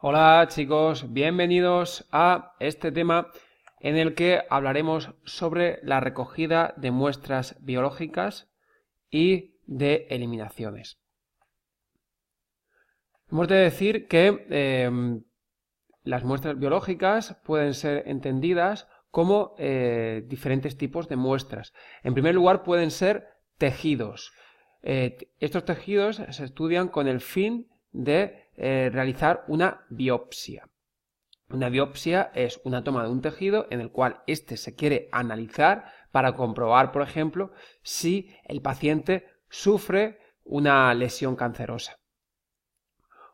Hola chicos, bienvenidos a este tema en el que hablaremos sobre la recogida de muestras biológicas y de eliminaciones. Hemos de decir que las muestras biológicas pueden ser entendidas como diferentes tipos de muestras. En primer lugar, pueden ser tejidos. Estos tejidos se estudian con el fin de realizar una biopsia. Una biopsia es una toma de un tejido en el cual éste se quiere analizar para comprobar, por ejemplo, si el paciente sufre una lesión cancerosa.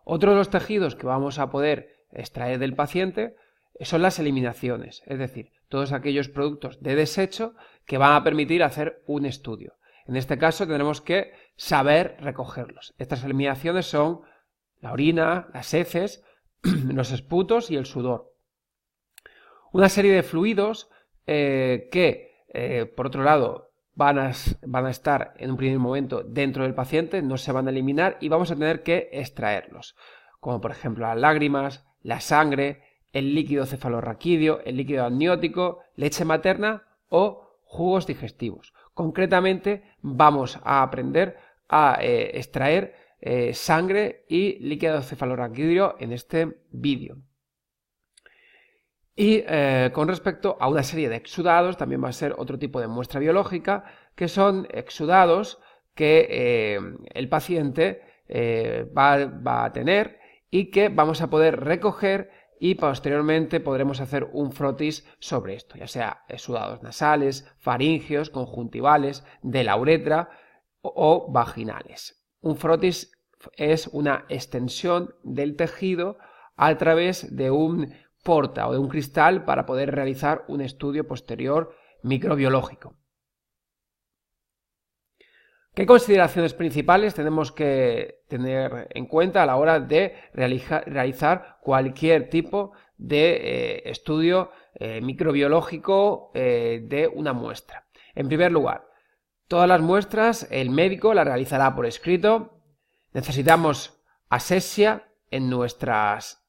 Otro de los tejidos que vamos a poder extraer del paciente son las eliminaciones, es decir, todos aquellos productos de desecho que van a permitir hacer un estudio. En este caso tendremos que saber recogerlos. Estas eliminaciones son la orina, las heces, los esputos y el sudor. Una serie de fluidos por otro lado, van a estar en un primer momento dentro del paciente, no se van a eliminar y vamos a tener que extraerlos, como por ejemplo las lágrimas, la sangre, el líquido cefalorraquídeo, el líquido amniótico, leche materna o jugos digestivos. Concretamente vamos a aprender a extraer sangre y líquido cefalorraquídeo en este vídeo. Y con respecto a una serie de exudados, también va a ser otro tipo de muestra biológica, que son exudados que el paciente va a tener y que vamos a poder recoger y posteriormente podremos hacer un frotis sobre esto, ya sea exudados nasales, faringeos, conjuntivales, de la uretra o vaginales. Un frotis es una extensión del tejido a través de un porta o de un cristal para poder realizar un estudio posterior microbiológico. ¿Qué consideraciones principales tenemos que tener en cuenta a la hora de realizar cualquier tipo de estudio microbiológico de una muestra? En primer lugar, todas las muestras el médico las realizará por escrito. Necesitamos asepsia en nuestras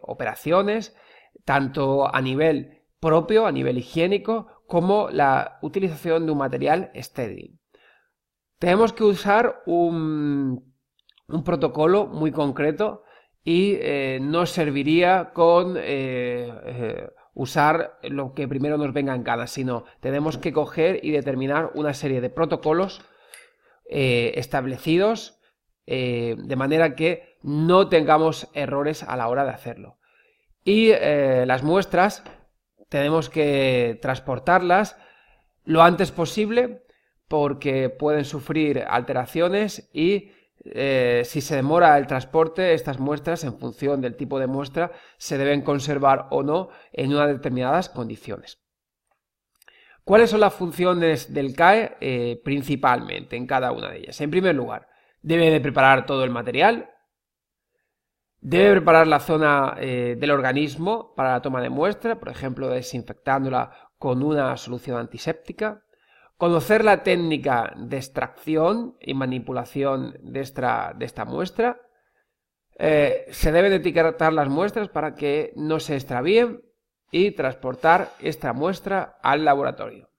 operaciones, tanto a nivel propio, a nivel higiénico, como la utilización de un material estéril. Tenemos que usar un protocolo muy concreto y no serviría con usar lo que primero nos venga en gana, sino tenemos que coger y determinar una serie de protocolos establecidos de manera que no tengamos errores a la hora de hacerlo. Y las muestras tenemos que transportarlas lo antes posible porque pueden sufrir alteraciones y si se demora el transporte, estas muestras, en función del tipo de muestra, se deben conservar o no en unas determinadas condiciones. ¿Cuáles son las funciones del CAE? Principalmente en cada una de ellas. En primer lugar, debe de preparar todo el material. Debe preparar la zona del organismo para la toma de muestra, por ejemplo, desinfectándola con una solución antiséptica. Conocer la técnica de extracción y manipulación de esta muestra. Se deben etiquetar las muestras para que no se extravíen y transportar esta muestra al laboratorio.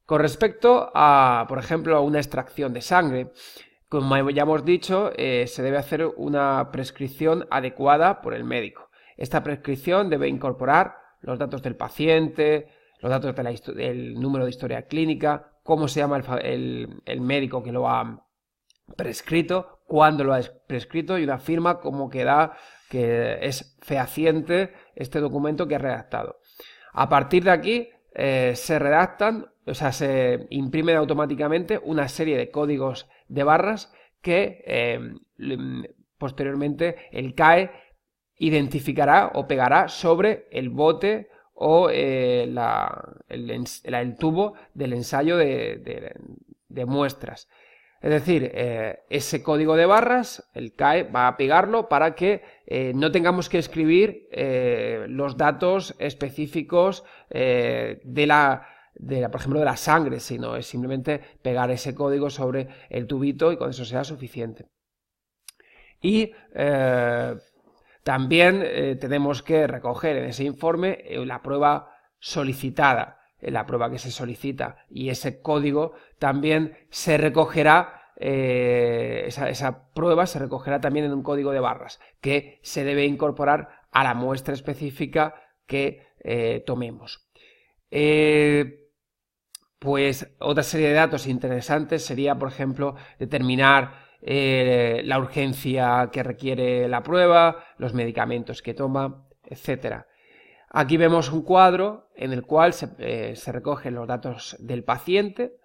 Con respecto a, por ejemplo, a una extracción de sangre, como ya hemos dicho, se debe hacer una prescripción adecuada por el médico. Esta prescripción debe incorporar los datos del paciente, los datos del número de historia clínica, cómo se llama el médico que lo ha prescrito, cuándo lo ha prescrito y una firma como que da que es fehaciente este documento que ha redactado. A partir de aquí se redactan, o sea, se imprimen automáticamente una serie de códigos de barras que posteriormente el CAE identificará o pegará sobre el bote o el tubo del ensayo de muestras. Es decir, ese código de barras, el CAE va a pegarlo para que no tengamos que escribir los datos específicos por ejemplo, de la sangre, sino es simplemente pegar ese código sobre el tubito y con eso sea suficiente. Y También tenemos que recoger en ese informe la prueba solicitada, la prueba que se solicita, y ese código también se recogerá, esa prueba se recogerá también en un código de barras que se debe incorporar a la muestra específica que tomemos. Pues otra serie de datos interesantes sería, por ejemplo, determinar la urgencia que requiere la prueba, los medicamentos que toma, etc. Aquí vemos un cuadro en el cual se recogen los datos del paciente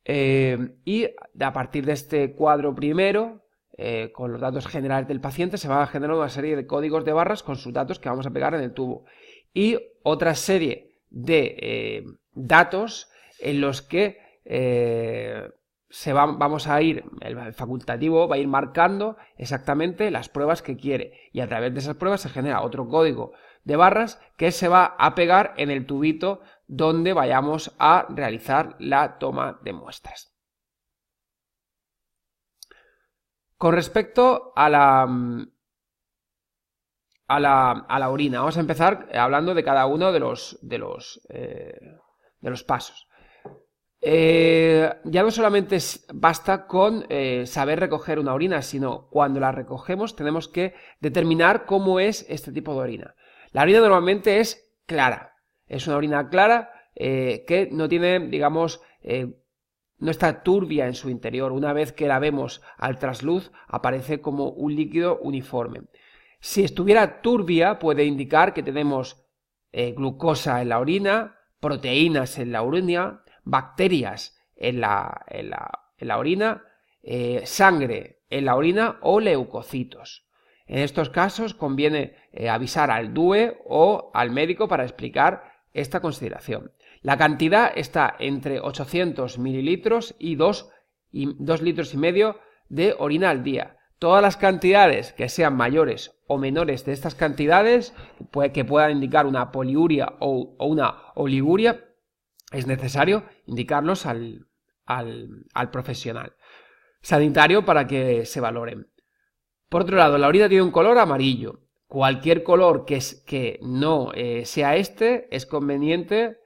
y a partir de este cuadro primero, con los datos generales del paciente, se va a generar una serie de códigos de barras con sus datos que vamos a pegar en el tubo. Y otra serie de datos en los que vamos a ir, el facultativo va a ir marcando exactamente las pruebas que quiere, y a través de esas pruebas se genera otro código de barras que se va a pegar en el tubito donde vayamos a realizar la toma de muestras. Con respecto a la orina, vamos a empezar hablando de cada uno de los pasos. Ya no solamente basta con saber recoger una orina, sino cuando la recogemos tenemos que determinar cómo es este tipo de orina. La orina normalmente es clara, es una orina clara que no tiene, digamos, no está turbia en su interior. Una vez que la vemos al trasluz aparece como un líquido uniforme. Si estuviera turbia puede indicar que tenemos glucosa en la orina, proteínas en la orina, bacterias en la orina, sangre en la orina o leucocitos. En estos casos conviene avisar al DUE o al médico para explicar esta consideración. La cantidad está entre 800 mililitros y 2 litros y medio de orina al día. Todas las cantidades que sean mayores o menores de estas cantidades, que puedan indicar una poliuria o una oliguria, es necesario indicarlos al profesional sanitario para que se valoren. Por otro lado, la orina tiene un color amarillo. Cualquier color que no sea este, es conveniente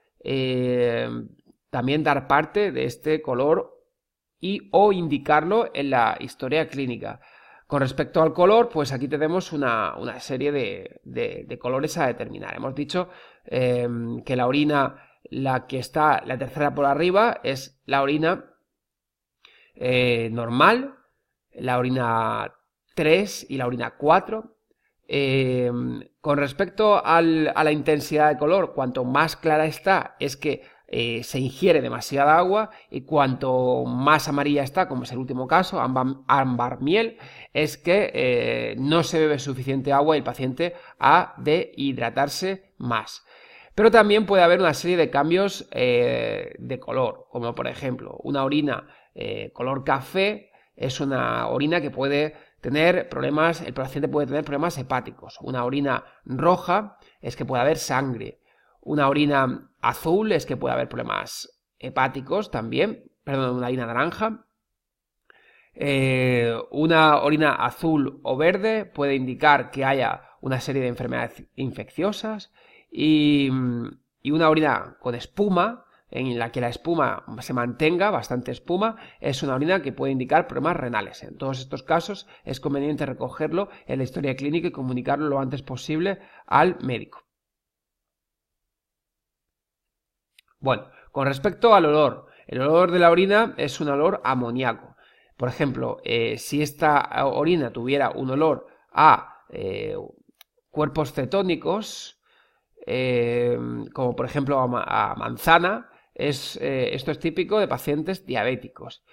también dar parte de este color o indicarlo en la historia clínica. Con respecto al color, pues aquí tenemos una serie de colores a determinar. Hemos dicho que la orina, la que está la tercera por arriba, es la orina normal, la orina 3 y la orina 4. Con respecto a la intensidad de color, cuanto más clara está, es que se ingiere demasiada agua, y cuanto más amarilla está, como es el último caso, ámbar miel, es que no se bebe suficiente agua y el paciente ha de hidratarse más. Pero también puede haber una serie de cambios de color, como por ejemplo una orina color café es una orina que puede tener problemas, el paciente puede tener problemas hepáticos. Una orina roja es que puede haber sangre. Una orina azul es que puede haber problemas hepáticos también. Perdón, una orina naranja. Una orina azul o verde puede indicar que haya una serie de enfermedades infecciosas. Y una orina con espuma, en la que la espuma se mantenga, bastante espuma, es una orina que puede indicar problemas renales. En todos estos casos es conveniente recogerlo en la historia clínica y comunicarlo lo antes posible al médico. Bueno, con respecto al olor, el olor de la orina es un olor amoníaco. Por ejemplo, si esta orina tuviera un olor a cuerpos cetónicos, como por ejemplo a manzana, esto es típico de pacientes diabéticos.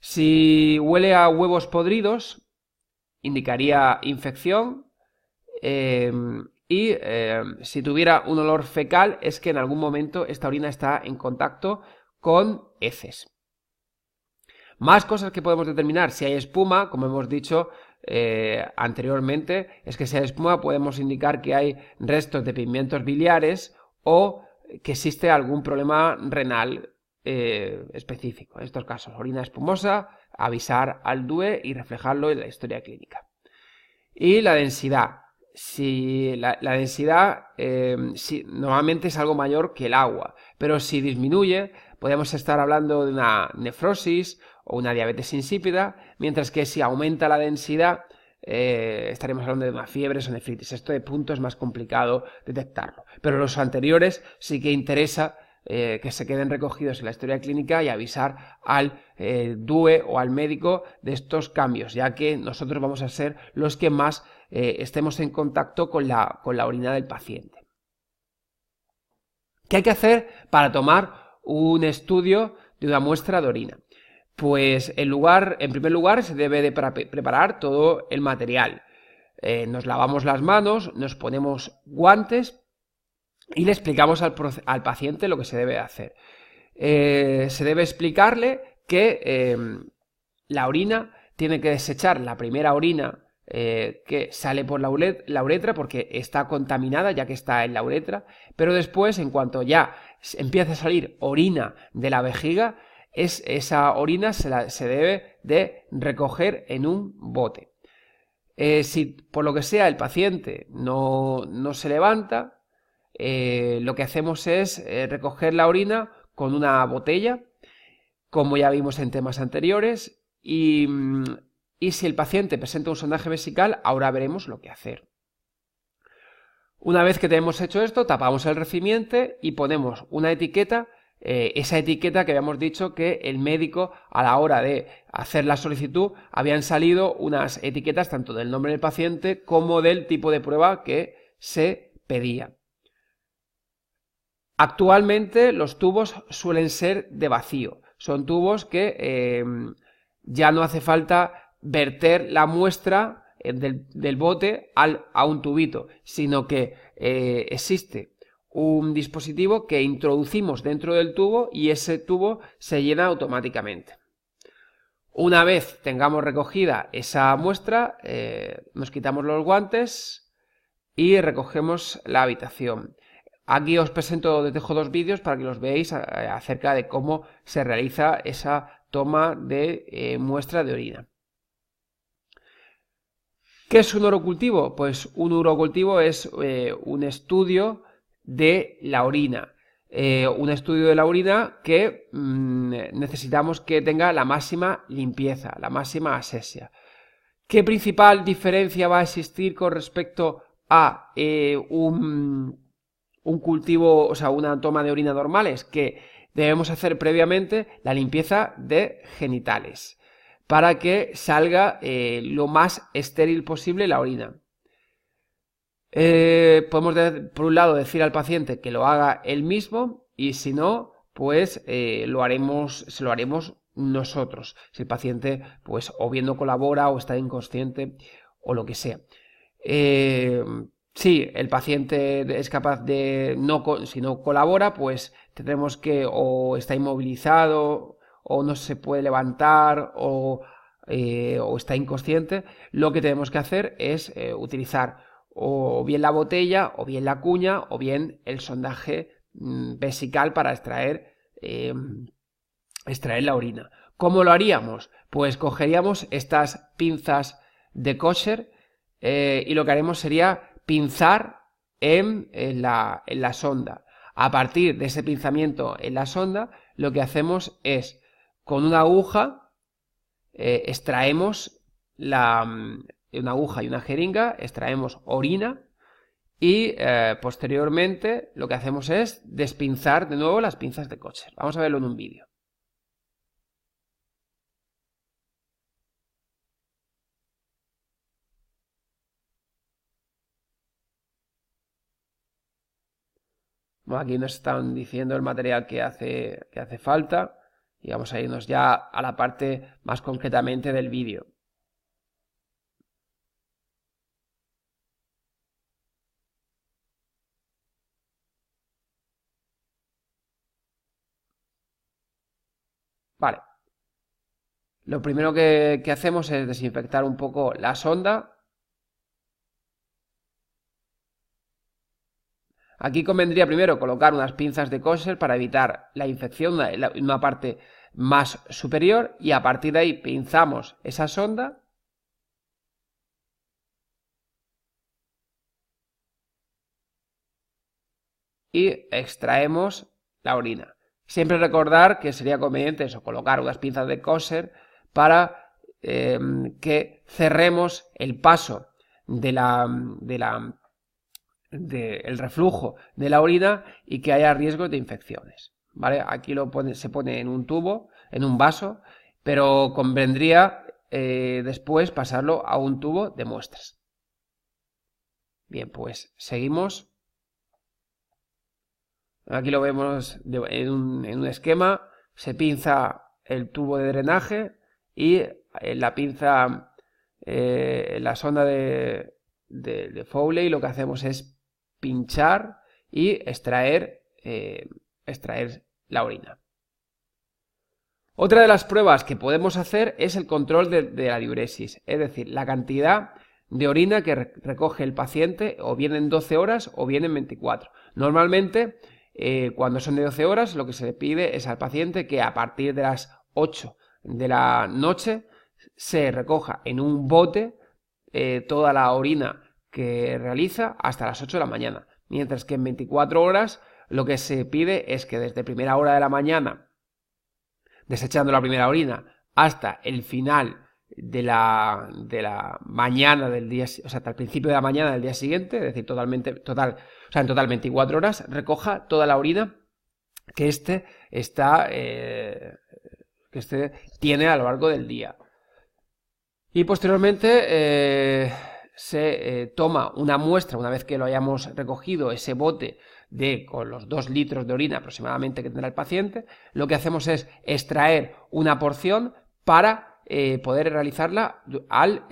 Si huele a huevos podridos, indicaría infección. Si tuviera un olor fecal, es que en algún momento esta orina está en contacto con heces. Más cosas que podemos determinar: si hay espuma, como hemos dicho anteriormente, es que si hay espuma podemos indicar que hay restos de pigmentos biliares o que existe algún problema renal específico. En estos casos, orina espumosa, avisar al DUE y reflejarlo en la historia clínica. Y la densidad. si la densidad normalmente es algo mayor que el agua, pero si disminuye, podemos estar hablando de una nefrosis o una diabetes insípida, mientras que si aumenta la densidad, estaremos hablando de una fiebre o nefritis. Esto de punto es más complicado detectarlo, pero los anteriores sí que interesa que se queden recogidos en la historia clínica y avisar al DUE o al médico de estos cambios, ya que nosotros vamos a ser los que más estemos en contacto con la orina del paciente. ¿Qué hay que hacer para tomar un estudio de una muestra de orina? Pues en primer lugar se debe de preparar todo el material. Nos lavamos las manos, nos ponemos guantes y le explicamos al paciente lo que se debe hacer. Se debe explicarle que la orina tiene que desechar la primera orina que sale por la uretra porque está contaminada ya que está en la uretra, pero después, en cuanto ya empieza a salir orina de la vejiga, esa orina se debe de recoger en un bote. Si por lo que sea el paciente no se levanta, lo que hacemos es recoger la orina con una botella, como ya vimos en temas anteriores, y si el paciente presenta un sondaje vesical, ahora veremos lo que hacer. Una vez que tenemos hecho esto, tapamos el recipiente y ponemos una etiqueta, esa etiqueta que habíamos dicho que el médico a la hora de hacer la solicitud habían salido unas etiquetas tanto del nombre del paciente como del tipo de prueba que se pedía. Actualmente los tubos suelen ser de vacío, son tubos que ya no hace falta verter la muestra del bote a un tubito, sino que existe un dispositivo que introducimos dentro del tubo y ese tubo se llena automáticamente. Una vez tengamos recogida esa muestra, nos quitamos los guantes y recogemos la habitación. Aquí os presento, os dejo 2 vídeos para que los veáis acerca de cómo se realiza esa toma de muestra de orina. ¿Qué es un urocultivo? Pues un urocultivo es un estudio de la orina. Un estudio de la orina que necesitamos que tenga la máxima limpieza, la máxima asepsia. ¿Qué principal diferencia va a existir con respecto a un cultivo, o sea, una toma de orina normal? Es que debemos hacer previamente la limpieza de genitales para que salga lo más estéril posible la orina. Podemos por un lado decir al paciente que lo haga él mismo y si no, pues se lo haremos nosotros. Si el paciente pues o bien no colabora o está inconsciente o lo que sea. Si el paciente es capaz de si no colabora, pues tendremos que o está inmovilizado o no se puede levantar o está inconsciente. Lo que tenemos que hacer es utilizar o bien la botella, o bien la cuña, o bien el sondaje vesical para extraer la orina. ¿Cómo lo haríamos? Pues cogeríamos estas pinzas de kosher y lo que haremos sería pinzar en la sonda. A partir de ese pinzamiento en la sonda, lo que hacemos es, con una aguja, extraemos una aguja y una jeringa, extraemos orina y posteriormente lo que hacemos es despinzar de nuevo las pinzas de kosher. Vamos a verlo en un vídeo. Bueno, aquí nos están diciendo el material que hace falta y vamos a irnos ya a la parte más concretamente del vídeo. Vale. Lo primero que hacemos es desinfectar un poco la sonda. Aquí convendría primero colocar unas pinzas de kosher para evitar la infección en una parte más superior y a partir de ahí pinzamos esa sonda y extraemos la orina. Siempre recordar que sería conveniente eso, colocar unas pinzas de coser para que cerremos el paso del reflujo de la orina y que haya riesgos de infecciones, ¿vale? Aquí se pone en un tubo, en un vaso, pero convendría después pasarlo a un tubo de muestras. Bien, pues seguimos. Aquí lo vemos en un esquema. Se pinza el tubo de drenaje y la pinza, la sonda de Foley, lo que hacemos es pinchar y extraer la orina. Otra de las pruebas que podemos hacer es el control de la diuresis, es decir, la cantidad de orina que recoge el paciente o bien en 12 horas o bien en 24. Normalmente, cuando son de 12 horas, lo que se le pide es al paciente que a partir de las 8 de la noche se recoja en un bote toda la orina que realiza hasta las 8 de la mañana. Mientras que en 24 horas lo que se pide es que desde primera hora de la mañana, desechando la primera orina, hasta el final de la mañana del día, o sea, hasta el principio de la mañana del día siguiente, es decir, en total 24 horas, recoja toda la orina que tiene a lo largo del día. Y posteriormente se toma una muestra, una vez que lo hayamos recogido, ese bote con los 2 litros de orina aproximadamente que tendrá el paciente, lo que hacemos es extraer una porción para poder realizarla al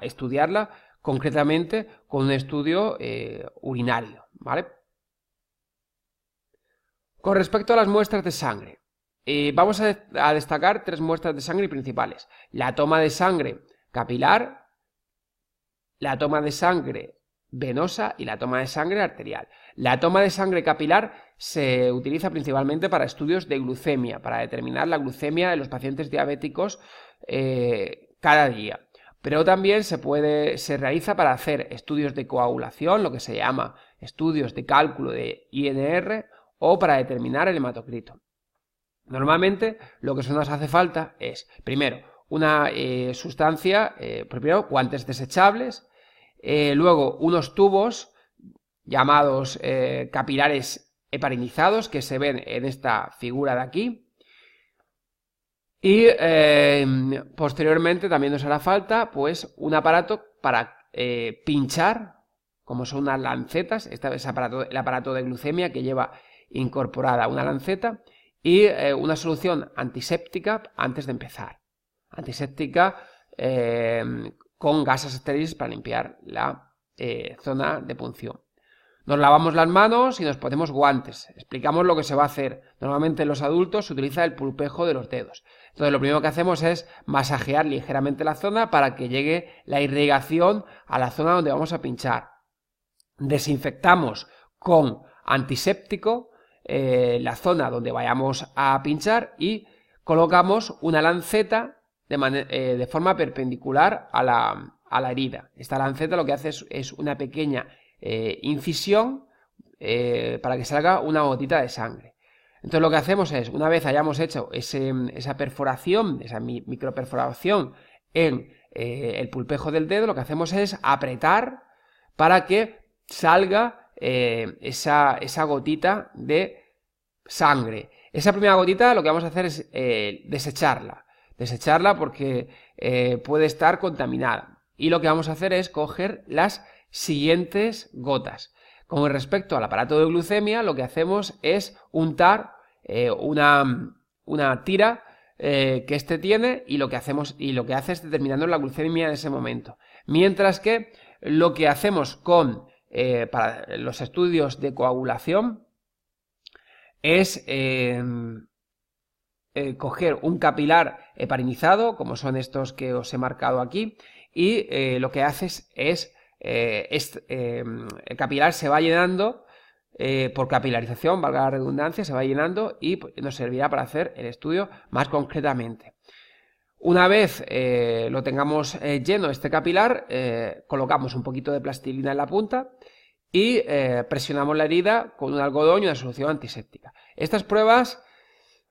estudiarla concretamente con un estudio urinario, ¿vale? Con respecto a las muestras de sangre, vamos a destacar 3 muestras de sangre principales: la toma de sangre capilar, la toma de sangre venosa y la toma de sangre arterial. La toma de sangre capilar se utiliza principalmente para estudios de glucemia, para determinar la glucemia de los pacientes diabéticos cada día. Pero también se realiza para hacer estudios de coagulación, lo que se llama estudios de cálculo de INR, o para determinar el hematocrito. Normalmente lo que nos hace falta es, primero, una sustancia, primero guantes desechables, luego unos tubos llamados capilares heparinizados, que se ven en esta figura de aquí, y posteriormente también nos hará falta pues un aparato para pinchar, como son unas lancetas. Este es el aparato de glucemia que lleva incorporada una lanceta y una solución antiséptica antes de empezar. Antiséptica con gasas estériles para limpiar la zona de punción. Nos lavamos las manos y nos ponemos guantes. Explicamos lo que se va a hacer. Normalmente en los adultos se utiliza el pulpejo de los dedos. Entonces lo primero que hacemos es masajear ligeramente la zona para que llegue la irrigación a la zona donde vamos a pinchar. Desinfectamos con antiséptico la zona donde vayamos a pinchar y colocamos una lanceta de forma perpendicular a la herida. Esta lanceta lo que hace es una pequeña incisión para que salga una gotita de sangre. Entonces lo que hacemos es, una vez hayamos hecho esa perforación, esa microperforación en el pulpejo del dedo, lo que hacemos es apretar para que salga esa gotita de sangre. Esa primera gotita lo que vamos a hacer es desecharla porque puede estar contaminada. Y lo que vamos a hacer es coger las siguientes gotas. Con respecto al aparato de glucemia, lo que hacemos es untar una tira que este tiene y lo que hace es determinando la glucemia en ese momento. Mientras que lo que hacemos para los estudios de coagulación es coger un capilar heparinizado, como son estos que os he marcado aquí, y lo que haces es el capilar se va llenando por capilarización, valga la redundancia, se va llenando y nos servirá para hacer el estudio más concretamente. Una vez lo tengamos lleno este capilar, colocamos un poquito de plastilina en la punta y presionamos la herida con un algodón y una solución antiséptica. Estas pruebas,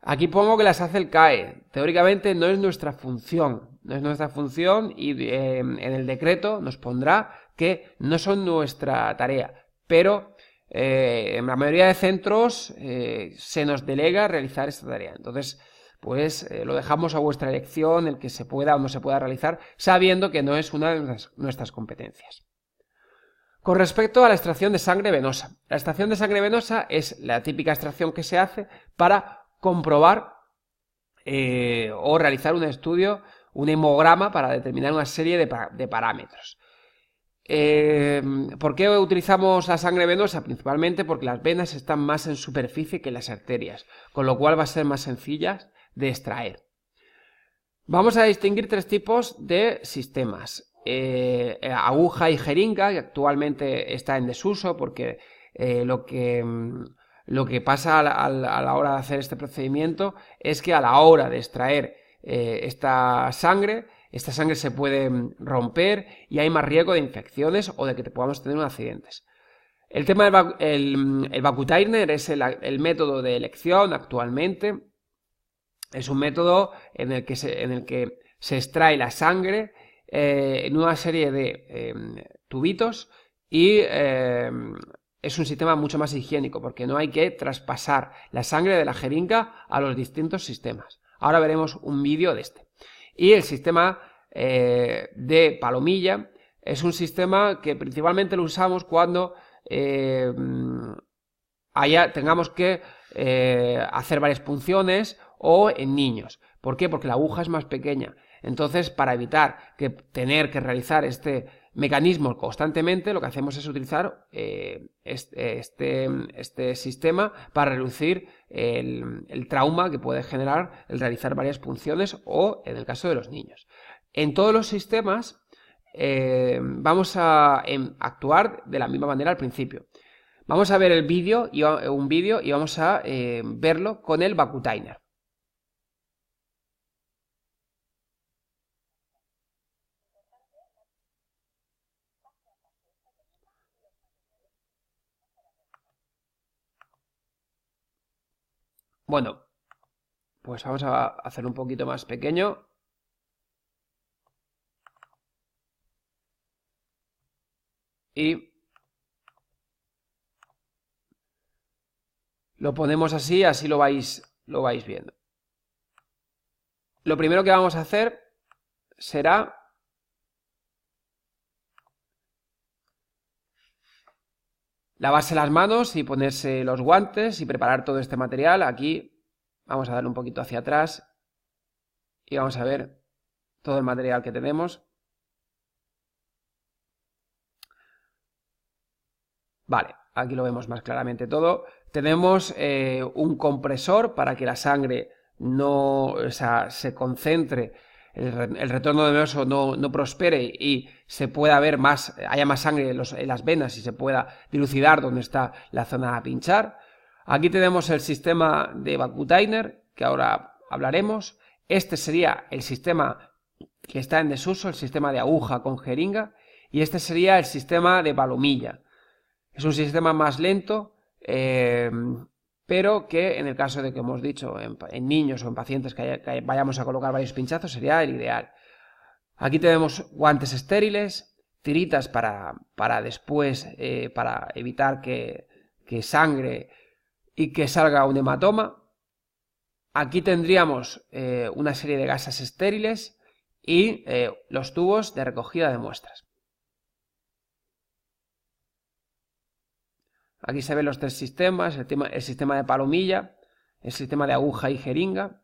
aquí pongo que las hace el CAE. Teóricamente no es nuestra función. No es nuestra función y en el decreto nos pondrá que no son nuestra tarea. Pero en la mayoría de centros se nos delega realizar esta tarea. Entonces, pues lo dejamos a vuestra elección, el que se pueda o no se pueda realizar, sabiendo que no es una de nuestras competencias. Con respecto a la extracción de sangre venosa. La extracción de sangre venosa es la típica extracción que se hace para comprobar o realizar un estudio, un hemograma para determinar una serie de parámetros. ¿Por qué utilizamos la sangre venosa? Principalmente porque las venas están más en superficie que las arterias, con lo cual va a ser más sencillas de extraer. Vamos a distinguir tres tipos de sistemas. Aguja y jeringa, que actualmente está en desuso porque lo que pasa a la hora de hacer este procedimiento es que a la hora de extraer esta sangre se puede romper y hay más riesgo de infecciones o de que podamos tener accidentes. El tema del Vacutainer es el método de elección actualmente. Es un método en el que se extrae la sangre en una serie de tubitos y es un sistema mucho más higiénico porque no hay que traspasar la sangre de la jeringa a los distintos sistemas. Ahora veremos un vídeo de este. Y el sistema de palomilla es un sistema que principalmente lo usamos cuando tengamos que hacer varias punciones o en niños. ¿Por qué? Porque la aguja es más pequeña. Entonces, para evitar tener que realizar este mecanismo constantemente, lo que hacemos es utilizar este sistema para reducir el trauma que puede generar el realizar varias punciones o en el caso de los niños. En todos los sistemas vamos a actuar de la misma manera al principio. Vamos a ver un vídeo y vamos a verlo con el Vacutainer. Bueno, pues vamos a hacerlo un poquito más pequeño. Y lo ponemos así lo vais viendo. Lo primero que vamos a hacer será lavarse las manos y ponerse los guantes y preparar todo este material. Aquí vamos a darle un poquito hacia atrás y vamos a ver todo el material que tenemos. Vale, aquí lo vemos más claramente todo. Tenemos un compresor para que la sangre se concentre, el retorno venoso no prospere y se pueda ver haya más sangre en las venas y se pueda dilucidar donde está la zona a pinchar. Aquí tenemos el sistema de Vacutainer, que ahora hablaremos. Este sería el sistema que está en desuso, el sistema de aguja con jeringa, y este sería el sistema de palomilla. Es un sistema más lento, pero que en el caso de que hemos dicho en niños o en pacientes que vayamos a colocar varios pinchazos sería el ideal. Aquí tenemos guantes estériles, tiritas para después, para evitar que sangre y que salga un hematoma. Aquí tendríamos una serie de gasas estériles y los tubos de recogida de muestras. Aquí se ven los tres sistemas, el sistema de palomilla, el sistema de aguja y jeringa.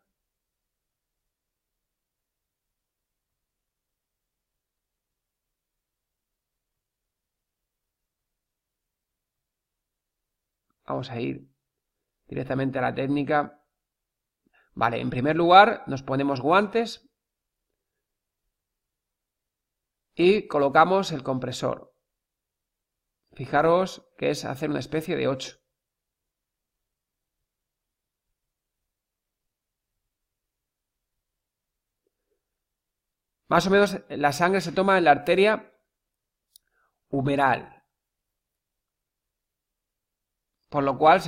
Vamos a ir directamente a la técnica. Vale, en primer lugar nos ponemos guantes y colocamos el compresor. Fijaros que es hacer una especie de 8. Más o menos la sangre se toma en la arteria humeral. por lo cual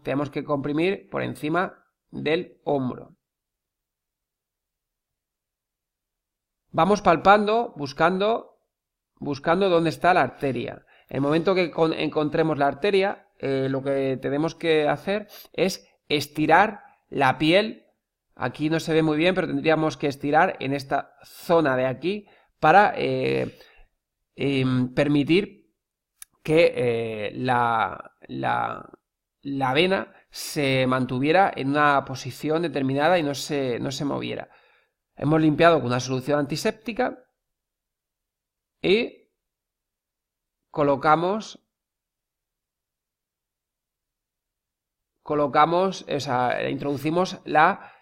tenemos que comprimir por encima del hombro. Vamos palpando, buscando dónde está la arteria. En el momento que encontremos la arteria, lo que tenemos que hacer es estirar la piel. Aquí no se ve muy bien, pero tendríamos que estirar en esta zona de aquí para permitir que la vena se mantuviera en una posición determinada y no se moviera. Hemos limpiado con una solución antiséptica y introducimos la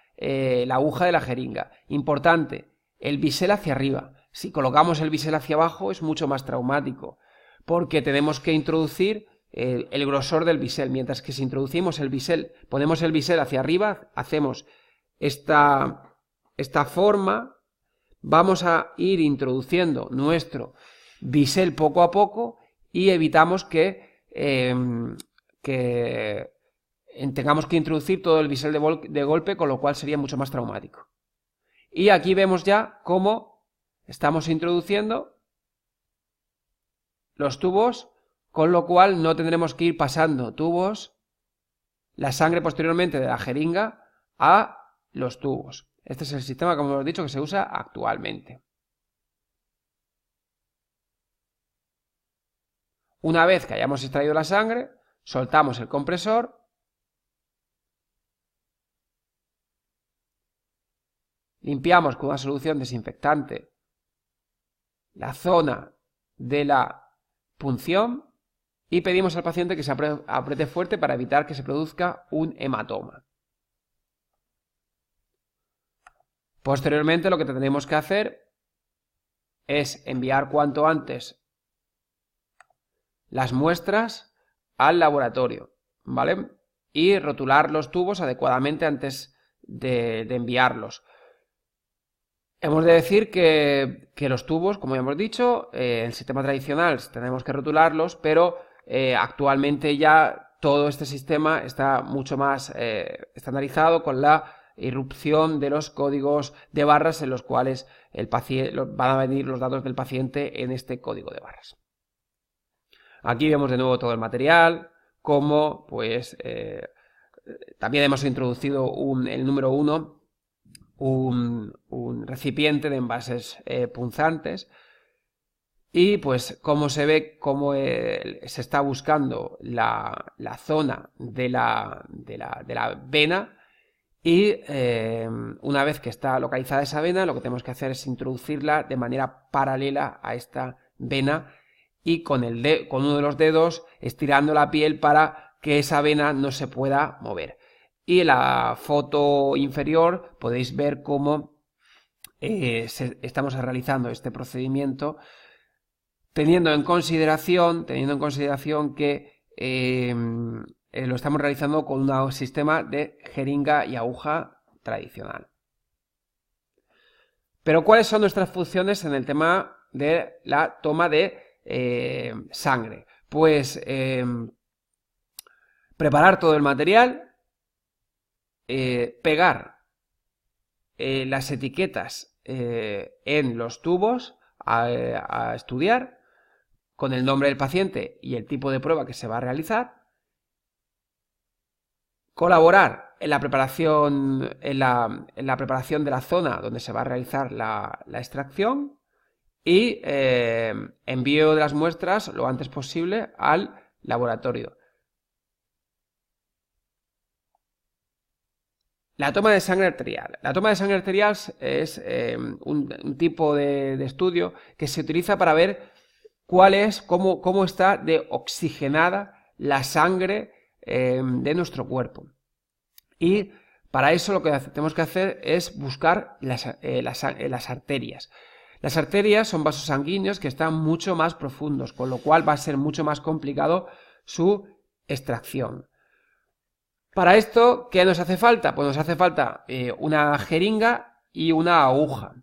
aguja de la jeringa. Importante, el bisel hacia arriba. Si colocamos el bisel hacia abajo es mucho más traumático, porque tenemos que introducir el grosor del bisel, mientras que si introducimos el bisel, ponemos el bisel hacia arriba, hacemos esta forma, vamos a ir introduciendo nuestro bisel poco a poco y evitamos que tengamos que introducir todo el bisel de golpe, con lo cual sería mucho más traumático. Y aquí vemos ya cómo estamos introduciendo los tubos, con lo cual no tendremos que ir pasando la sangre posteriormente de la jeringa a los tubos. Este es el sistema, como hemos dicho, que se usa actualmente. Una vez que hayamos extraído la sangre, soltamos el compresor limpiamos con una solución desinfectante la zona de la punción y pedimos al paciente que se apriete fuerte para evitar que se produzca un hematoma. Posteriormente, lo que tendremos que hacer es enviar cuanto antes las muestras al laboratorio, ¿vale? Y rotular los tubos adecuadamente antes de enviarlos. Hemos de decir que los tubos, como ya hemos dicho, en el sistema tradicional tenemos que rotularlos, pero actualmente ya todo este sistema está mucho más estandarizado con la irrupción de los códigos de barras en los cuales van a venir los datos del paciente en este código de barras. Aquí vemos de nuevo todo el material, como pues también hemos introducido el número 1, un recipiente de envases punzantes, y pues como se ve cómo se está buscando la zona de la vena, y una vez que está localizada esa vena, lo que tenemos que hacer es introducirla de manera paralela a esta vena y con uno de los dedos estirando la piel para que esa vena no se pueda mover. Y en la foto inferior podéis ver cómo estamos realizando este procedimiento, teniendo en consideración que lo estamos realizando con un sistema de jeringa y aguja tradicional. Pero ¿cuáles son nuestras funciones en el tema de la toma de sangre? Pues preparar todo el material, pegar las etiquetas en los tubos a estudiar con el nombre del paciente y el tipo de prueba que se va a realizar, colaborar en la preparación, en la preparación de la zona donde se va a realizar la extracción y envío de las muestras lo antes posible al laboratorio. La toma de sangre arterial. La toma de sangre arterial es un tipo de estudio que se utiliza para ver cómo está de oxigenada la sangre de nuestro cuerpo. Y para eso lo que tenemos que hacer es buscar las arterias. Las arterias son vasos sanguíneos que están mucho más profundos, con lo cual va a ser mucho más complicado su extracción. Para esto, ¿qué nos hace falta? Pues nos hace falta una jeringa y una aguja.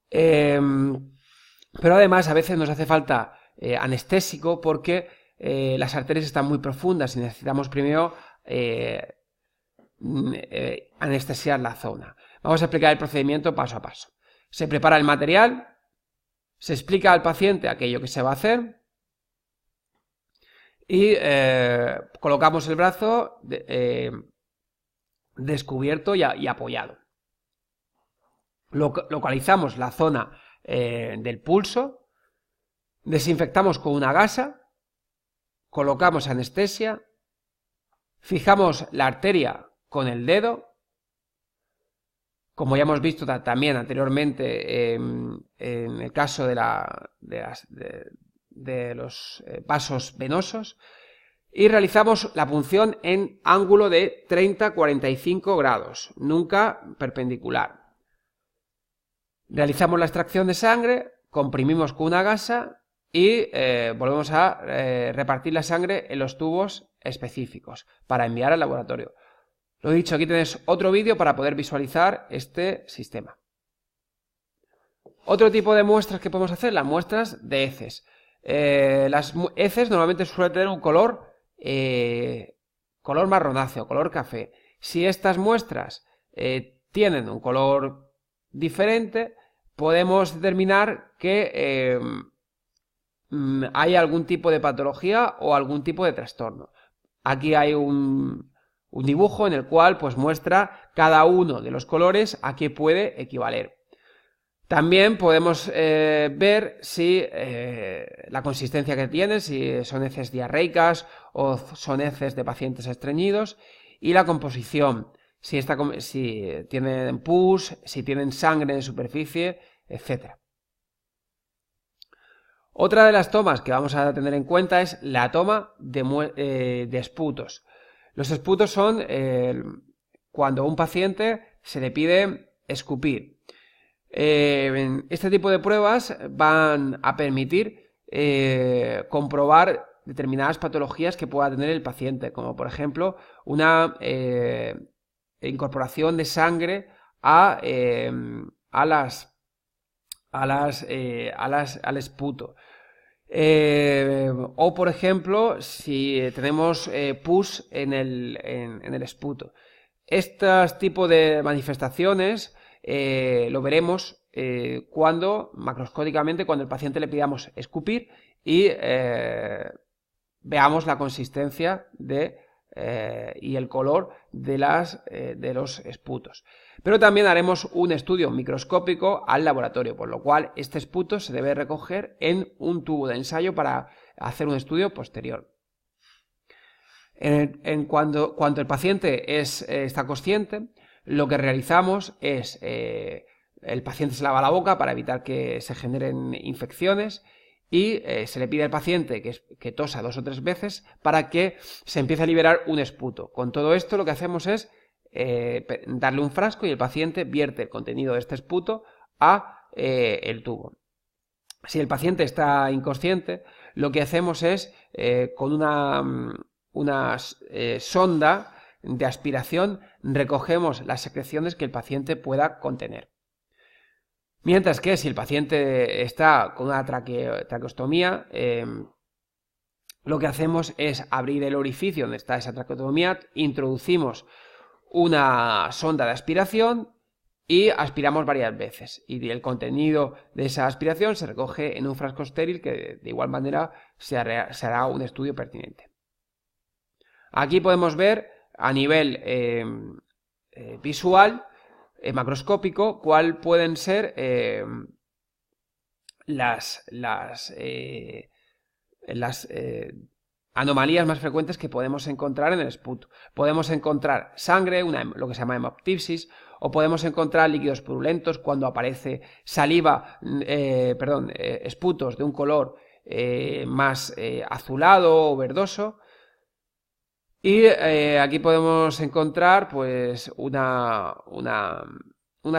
Pero además a veces nos hace falta anestésico porque las arterias están muy profundas y necesitamos primero anestesiar la zona. Vamos a explicar el procedimiento paso a paso. Se prepara el material, se explica al paciente aquello que se va a hacer y colocamos el brazo descubierto y apoyado. Localizamos la zona del pulso, desinfectamos con una gasa, colocamos anestesia, fijamos la arteria con el dedo. Como ya hemos visto también anteriormente en el caso de los vasos venosos, y realizamos la punción en ángulo de 30-45 grados, nunca perpendicular. Realizamos la extracción de sangre, comprimimos con una gasa y volvemos a repartir la sangre en los tubos específicos para enviar al laboratorio. Lo dicho, aquí tenéis otro vídeo para poder visualizar este sistema. Otro tipo de muestras que podemos hacer, las muestras de heces. Las heces normalmente suelen tener un color marronáceo, color café. Si estas muestras tienen un color diferente, podemos determinar que hay algún tipo de patología o algún tipo de trastorno. Aquí hay un dibujo en el cual pues muestra cada uno de los colores a qué puede equivaler. También podemos ver si la consistencia que tiene, si son heces diarreicas o son heces de pacientes estreñidos, y la composición, si tienen pus, si tienen sangre en superficie, etc. Otra de las tomas que vamos a tener en cuenta es la toma de esputos. Los esputos son cuando a un paciente se le pide escupir. Este tipo de pruebas van a permitir comprobar determinadas patologías que pueda tener el paciente, como por ejemplo una incorporación de sangre al esputo. O por ejemplo, si tenemos pus en el esputo. Estos tipos de manifestaciones lo veremos macroscópicamente cuando el paciente le pidamos escupir y veamos la consistencia y el color de los esputos. Pero también haremos un estudio microscópico al laboratorio, por lo cual este esputo se debe recoger en un tubo de ensayo para hacer un estudio posterior. Cuando el paciente está consciente, lo que realizamos es el paciente se lava la boca para evitar que se generen infecciones y se le pide al paciente que tosa 2 o 3 veces para que se empiece a liberar un esputo. Con todo esto lo que hacemos es darle un frasco y el paciente vierte el contenido de este esputo a el tubo. Si el paciente está inconsciente, lo que hacemos es con una sonda de aspiración recogemos las secreciones que el paciente pueda contener. Mientras que si el paciente está con una traqueostomía, lo que hacemos es abrir el orificio donde está esa traqueostomía, introducimos una sonda de aspiración y aspiramos varias veces. Y el contenido de esa aspiración se recoge en un frasco estéril que de igual manera se hará un estudio pertinente. Aquí podemos ver a nivel visual, macroscópico, cuál pueden ser las anomalías más frecuentes que podemos encontrar en el esputo. Podemos encontrar sangre, lo que se llama hemoptisis, o podemos encontrar líquidos purulentos cuando aparece saliva, esputos de un color más azulado o verdoso. Y aquí podemos encontrar pues una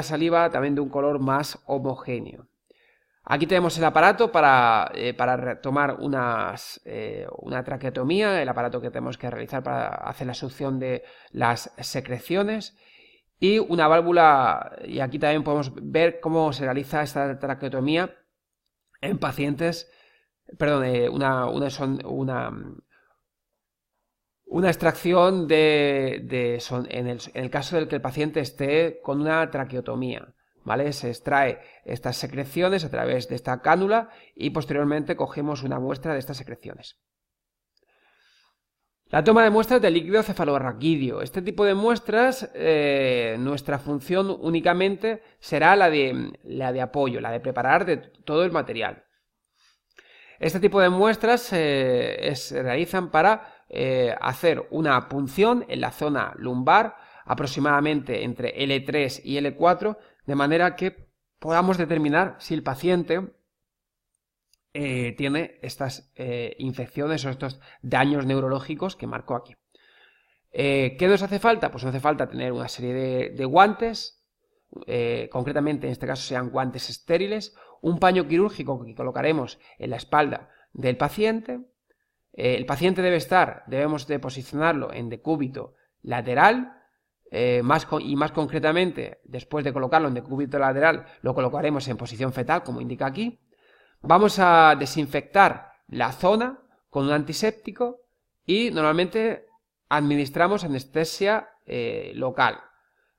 saliva también de un color más homogéneo. Aquí tenemos el aparato para tomar una traqueotomía, el aparato que tenemos que realizar para hacer la succión de las secreciones y una válvula, y aquí también podemos ver cómo se realiza esta traqueotomía en pacientes perdón, una extracción en el caso del que el paciente esté con una traqueotomía, ¿vale? Se extrae estas secreciones a través de esta cánula y posteriormente cogemos una muestra de estas secreciones. La toma de muestras de líquido cefalorraquídeo. Este tipo de muestras, nuestra función únicamente será la de apoyo, la de preparar de todo el material. Este tipo de muestras se realizan para hacer una punción en la zona lumbar, aproximadamente entre L3 y L4, de manera que podamos determinar si el paciente tiene estas infecciones o estos daños neurológicos que marco aquí. ¿Qué nos hace falta? Pues nos hace falta tener una serie de guantes, concretamente en este caso sean guantes estériles, un paño quirúrgico que colocaremos en la espalda del paciente. El paciente debemos de posicionarlo en decúbito lateral, más concretamente, después de colocarlo en decúbito lateral, lo colocaremos en posición fetal, como indica aquí. Vamos a desinfectar la zona con un antiséptico y normalmente administramos anestesia local.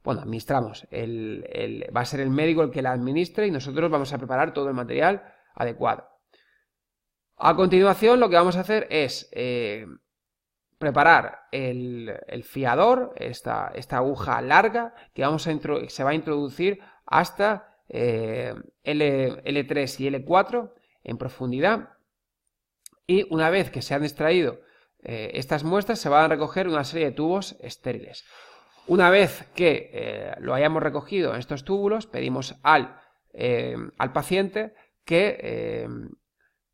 Bueno, administramos. Va a ser el médico el que la administre y nosotros vamos a preparar todo el material adecuado. A continuación, lo que vamos a hacer es preparar el fiador, esta aguja larga que se va a introducir hasta L3 y L4 en profundidad, y una vez que se han extraído estas muestras se van a recoger una serie de tubos estériles. Una vez que lo hayamos recogido en estos túbulos, pedimos al paciente que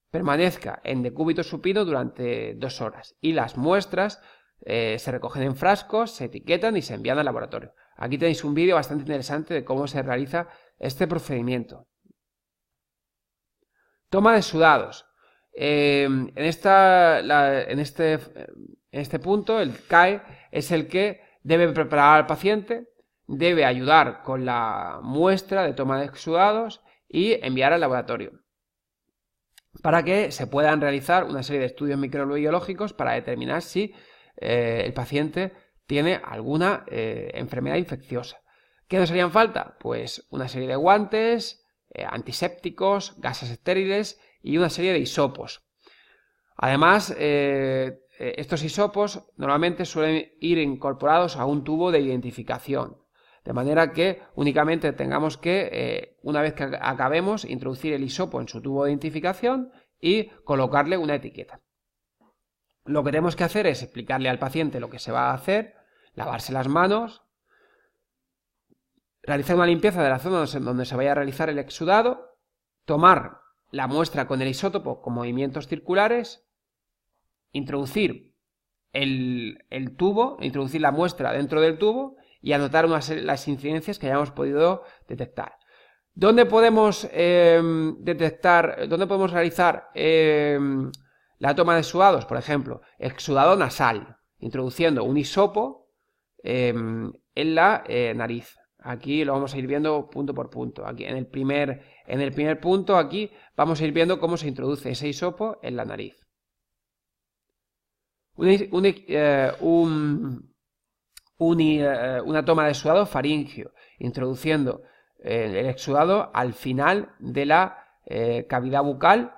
permanezca en decúbito supino durante 2 horas y las muestras se recogen en frascos, se etiquetan y se envían al laboratorio. Aquí tenéis un vídeo bastante interesante de cómo se realiza este procedimiento. Toma de sudados. En este punto el CAE es el que debe preparar al paciente, debe ayudar con la muestra de toma de sudados y enviar al laboratorio para que se puedan realizar una serie de estudios microbiológicos para determinar si el paciente tiene alguna enfermedad infecciosa. ¿Qué nos harían falta? Pues una serie de guantes, antisépticos, gasas estériles y una serie de hisopos. Además, estos hisopos normalmente suelen ir incorporados a un tubo de identificación, de manera que únicamente tengamos que, una vez que acabemos, introducir el hisopo en su tubo de identificación y colocarle una etiqueta. Lo que tenemos que hacer es explicarle al paciente lo que se va a hacer, lavarse las manos, realizar una limpieza de la zona donde se vaya a realizar el exudado, tomar la muestra con el isótopo con movimientos circulares, introducir el tubo, introducir la muestra dentro del tubo y anotar las incidencias que hayamos podido detectar. ¿Dónde podemos realizar la toma de sudados? Por ejemplo, exudado nasal, introduciendo un hisopo en la nariz. Aquí lo vamos a ir viendo punto por punto. Aquí en el primer punto, aquí vamos a ir viendo cómo se introduce ese hisopo en la nariz. Una toma de exudado faríngeo, introduciendo el exudado al final de la cavidad bucal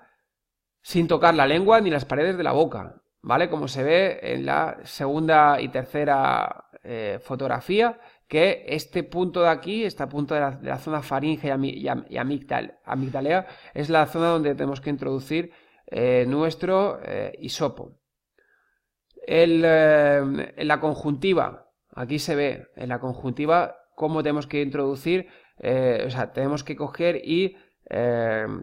sin tocar la lengua ni las paredes de la boca, ¿vale? Como se ve en la segunda y tercera fotografía, que este punto de aquí, este punto de la zona faríngea y amigdalea, es la zona donde tenemos que introducir nuestro hisopo. En la conjuntiva, aquí se ve en la conjuntiva cómo tenemos que introducir, tenemos que coger y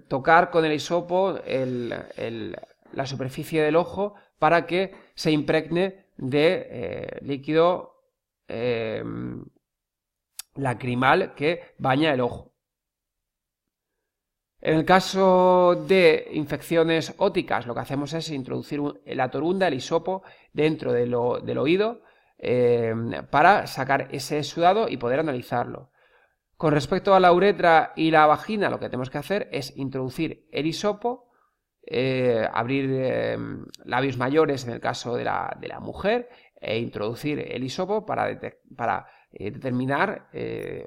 tocar con el hisopo la superficie del ojo para que se impregne de líquido lacrimal que baña el ojo. En el caso de infecciones óticas, lo que hacemos es introducir la torunda, el hisopo, dentro del oído para sacar ese exudado y poder analizarlo. Con respecto a la uretra y la vagina, lo que tenemos que hacer es introducir el hisopo abrir labios mayores en el caso de la mujer e introducir el hisopo para determinar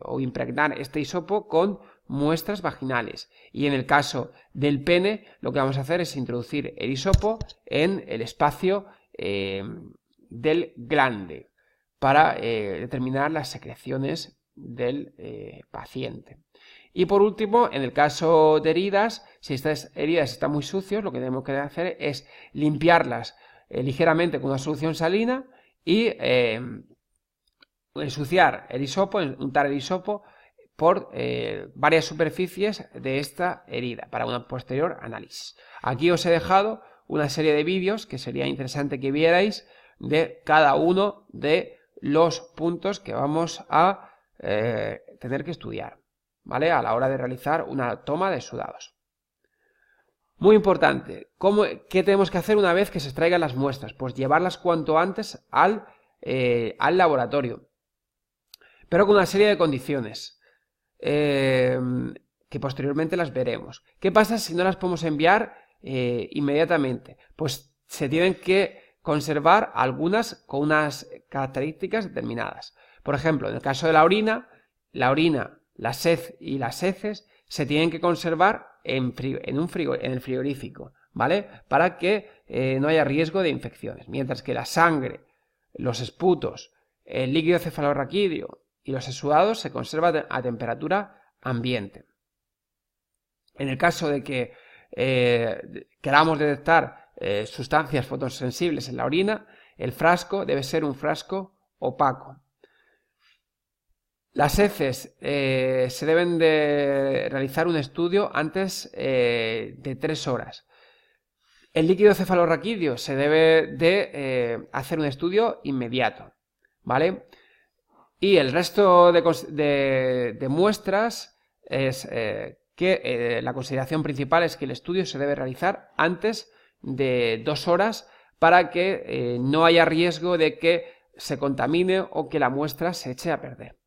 o impregnar este hisopo con muestras vaginales. Y en el caso del pene, lo que vamos a hacer es introducir el hisopo en el espacio del glande para determinar las secreciones del paciente. Y por último, en el caso de heridas, si estas heridas están muy sucias, lo que tenemos que hacer es limpiarlas ligeramente con una solución salina y ensuciar el hisopo, untar el hisopo por varias superficies de esta herida para un posterior análisis. Aquí os he dejado una serie de vídeos que sería interesante que vierais de cada uno de los puntos que vamos a tener que estudiar, ¿vale? A la hora de realizar una toma de sudados. Muy importante, ¿qué tenemos que hacer una vez que se extraigan las muestras? Pues llevarlas cuanto antes al laboratorio, pero con una serie de condiciones que posteriormente las veremos. ¿Qué pasa si no las podemos enviar inmediatamente? Pues se tienen que conservar algunas con unas características determinadas. Por ejemplo, en el caso de la orina, la sed y las heces se tienen que conservar en el frigorífico, ¿vale? Para que no haya riesgo de infecciones. Mientras que la sangre, los esputos, el líquido cefalorraquídeo y los exudados se conservan a temperatura ambiente. En el caso de que queramos detectar sustancias fotosensibles en la orina, el frasco debe ser un frasco opaco. Las heces se deben de realizar un estudio antes de 3 horas. El líquido cefalorraquídeo se debe de hacer un estudio inmediato, ¿vale? Y el resto de muestras es que la consideración principal es que el estudio se debe realizar antes de 2 horas para que no haya riesgo de que se contamine o que la muestra se eche a perder.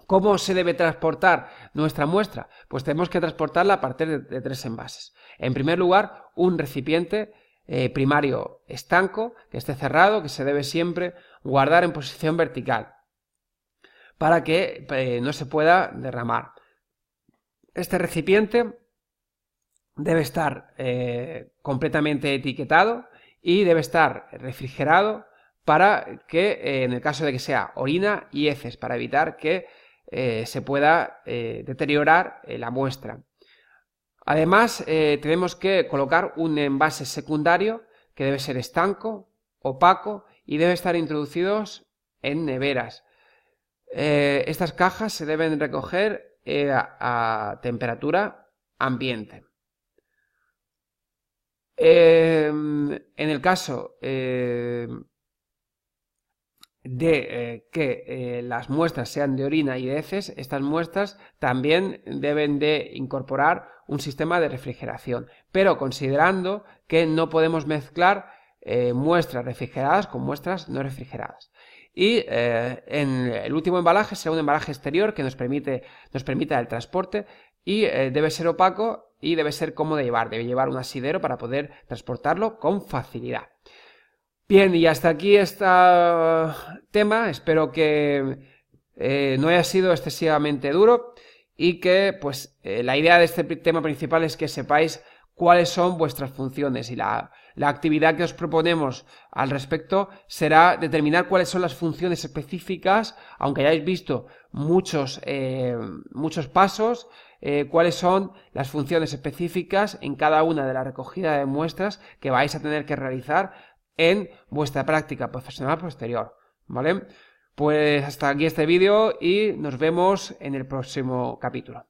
¿Cómo se debe transportar nuestra muestra? Pues tenemos que transportarla a partir de 3 envases. En primer lugar, un recipiente primario estanco, que esté cerrado, que se debe siempre guardar en posición vertical para que no se pueda derramar. Este recipiente debe estar completamente etiquetado y debe estar refrigerado para que, en el caso de que sea orina y heces, para evitar que se pueda deteriorar la muestra. Además, tenemos que colocar un envase secundario que debe ser estanco, opaco y debe estar introducidos en neveras. Estas cajas se deben recoger a temperatura ambiente. En el caso de que las muestras sean de orina y de heces, estas muestras también deben de incorporar un sistema de refrigeración, pero considerando que no podemos mezclar muestras refrigeradas con muestras no refrigeradas. Y en el último embalaje será un embalaje exterior que nos permita el transporte y debe ser opaco y debe ser cómodo de llevar, debe llevar un asidero para poder transportarlo con facilidad. Bien, y hasta aquí este tema. Espero que no haya sido excesivamente duro y que pues la idea de este tema principal es que sepáis cuáles son vuestras funciones y la actividad que os proponemos al respecto será determinar cuáles son las funciones específicas, aunque hayáis visto muchos pasos, cuáles son las funciones específicas en cada una de las recogidas de muestras que vais a tener que realizar en vuestra práctica profesional posterior, ¿vale? Pues hasta aquí este vídeo y nos vemos en el próximo capítulo.